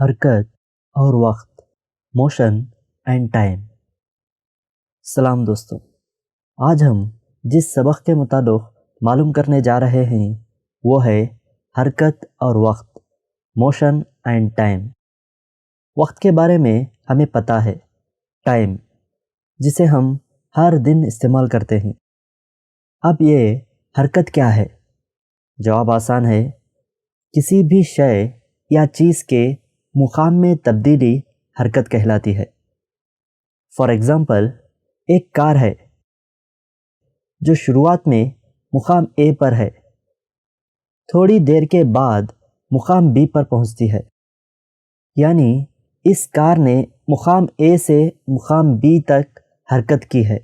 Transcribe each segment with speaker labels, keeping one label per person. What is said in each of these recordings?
Speaker 1: حرکت اور وقت، موشن اینڈ ٹائم۔ سلام دوستوں، آج ہم جس سبق کے متعلق معلوم کرنے جا رہے ہیں وہ ہے حرکت اور وقت، موشن اینڈ ٹائم۔ وقت کے بارے میں ہمیں پتہ ہے، ٹائم جسے ہم ہر دن استعمال کرتے ہیں۔ اب یہ حرکت کیا ہے؟ جواب آسان ہے، کسی بھی شے یا چیز کے مقام میں تبدیلی حرکت کہلاتی ہے۔ فار ایگزامپل، ایک کار ہے جو شروعات میں مقام A پر ہے، تھوڑی دیر کے بعد مقام B پر پہنچتی ہے، یعنی اس کار نے مقام A سے مقام B تک حرکت کی ہے۔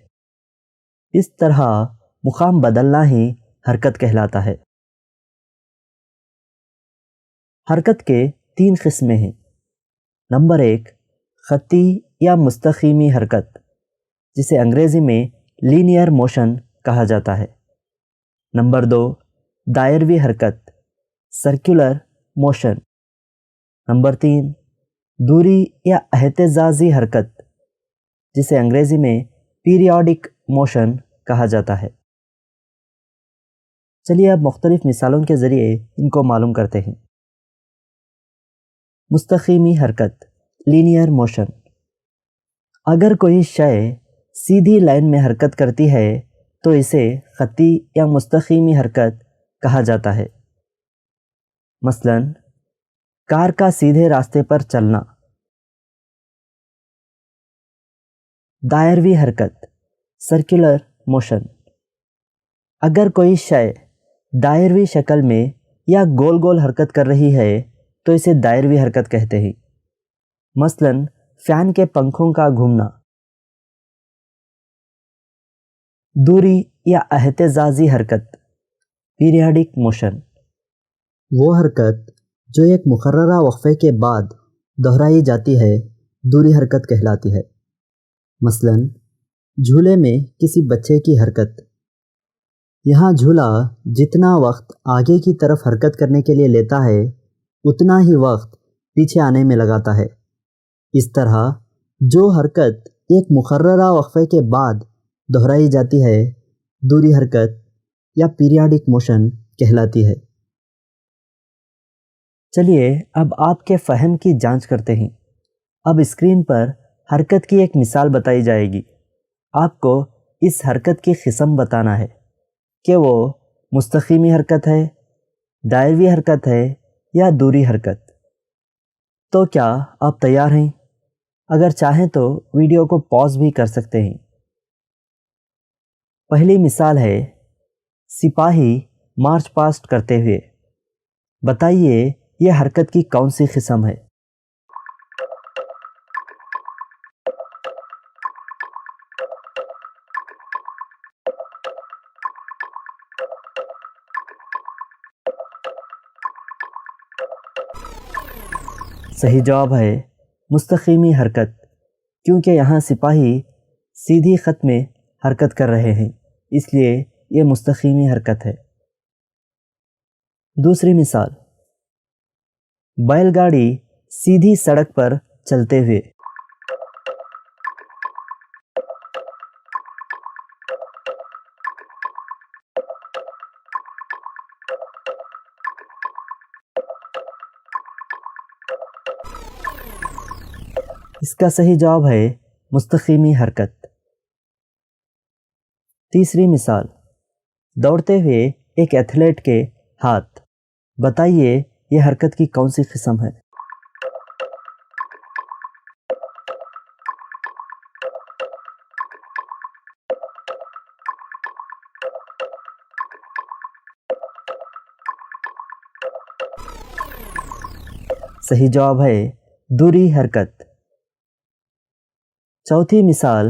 Speaker 1: اس طرح مقام بدلنا ہی حرکت کہلاتا ہے۔ حرکت کے 3 قسمیں ہیں۔ نمبر 1، خطی یا مستقیمی حرکت، جسے انگریزی میں لینئر موشن کہا جاتا ہے۔ نمبر 2، دائروی حرکت، سرکولر موشن۔ نمبر 3، دوری یا اہتزازی حرکت، جسے انگریزی میں پیریوڈک موشن کہا جاتا ہے۔ چلیے اب مختلف مثالوں کے ذریعے ان کو معلوم کرتے ہیں۔ مستقیمی حرکت، لینئر موشن۔ اگر کوئی شے سیدھی لائن میں حرکت کرتی ہے تو اسے خطی یا مستقیمی حرکت کہا جاتا ہے۔ مثلاً کار کا سیدھے راستے پر چلنا۔ دائروی حرکت، سرکولر موشن۔ اگر کوئی شے دائروی شکل میں یا گول گول حرکت کر رہی ہے تو اسے دائروی حرکت کہتے ہیں۔ مثلاً فین کے پنکھوں کا گھومنا۔ دوری یا اہتزازی حرکت، پیریوڈک موشن۔ وہ حرکت جو ایک مقررہ وقفے کے بعد دہرائی جاتی ہے دوری حرکت کہلاتی ہے۔ مثلاً جھولے میں کسی بچے کی حرکت۔ یہاں جھولا جتنا وقت آگے کی طرف حرکت کرنے کے لیے لیتا ہے اتنا ہی وقت پیچھے آنے میں لگاتا ہے۔ اس طرح جو حرکت ایک مقررہ وقفے کے بعد دہرائی جاتی ہے دوری حرکت یا پیریوڈک موشن کہلاتی ہے۔ چلیے اب آپ کے فہم کی جانچ کرتے ہیں۔ اب اسکرین پر حرکت کی ایک مثال بتائی جائے گی۔ آپ کو اس حرکت کی قسم بتانا ہے کہ وہ مستقیمی حرکت ہے، دائروی حرکت ہے یا دوری حرکت۔ تو کیا آپ تیار ہیں؟ اگر چاہیں تو ویڈیو کو پاز بھی کر سکتے ہیں۔ پہلی مثال ہے سپاہی مارچ پاسٹ کرتے ہوئے۔ بتائیے یہ حرکت کی کون سی قسم ہے؟ صحیح جواب ہے مستقیمی حرکت، کیونکہ یہاں سپاہی سیدھی خط میں حرکت کر رہے ہیں، اس لیے یہ مستقیمی حرکت ہے۔ دوسری مثال، بیل گاڑی سیدھی سڑک پر چلتے ہوئے۔ اس کا صحیح جواب ہے مستقیمی حرکت۔ تیسری مثال، دوڑتے ہوئے ایک ایتھلیٹ کے ہاتھ۔ بتائیے یہ حرکت کی کون سی قسم ہے؟ صحیح جواب ہے دوری حرکت۔ چوتھی مثال،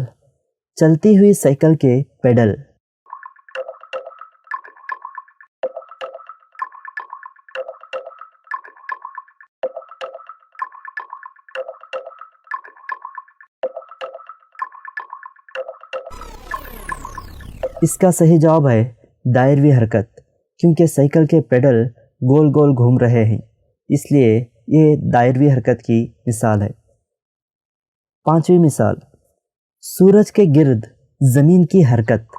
Speaker 1: چلتی ہوئی سائیکل کے پیڈل۔ اس کا صحیح جواب ہے دائروی حرکت، کیونکہ سائیکل کے پیڈل گول گول گھوم رہے ہیں، اس لیے یہ دائروی حرکت کی مثال ہے۔ پانچویں مثال، سورج کے گرد زمین کی حرکت۔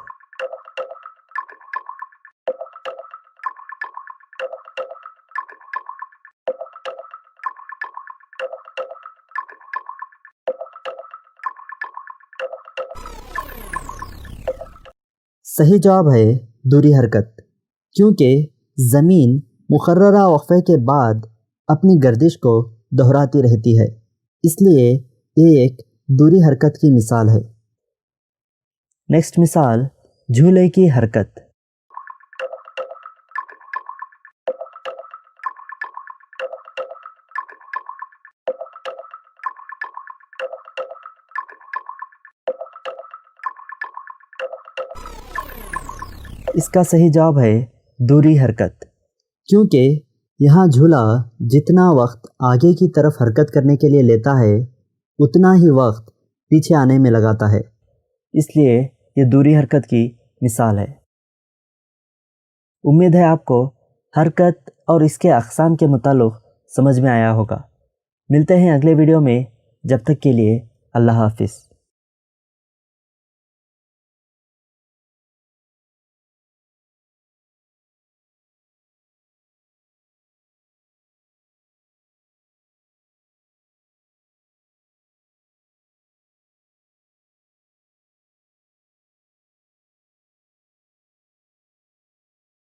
Speaker 1: صحیح جواب ہے دوری حرکت، کیونکہ زمین مقررہ وقفے کے بعد اپنی گردش کو دہراتی رہتی ہے، اس لیے یہ ایک دوری حرکت کی مثال ہے۔ نیکسٹ مثال، جھولے کی حرکت۔ اس کا صحیح جواب ہے دوری حرکت، کیونکہ یہاں جھولا جتنا وقت آگے کی طرف حرکت کرنے کے لیے لیتا ہے اتنا ہی وقت پیچھے آنے میں لگاتا ہے، اس لیے یہ دوری حرکت کی مثال ہے۔ امید ہے آپ کو حرکت اور اس کے اقسام کے متعلق سمجھ میں آیا ہوگا۔ ملتے ہیں اگلے ویڈیو میں، جب تک کے لیے اللہ حافظ۔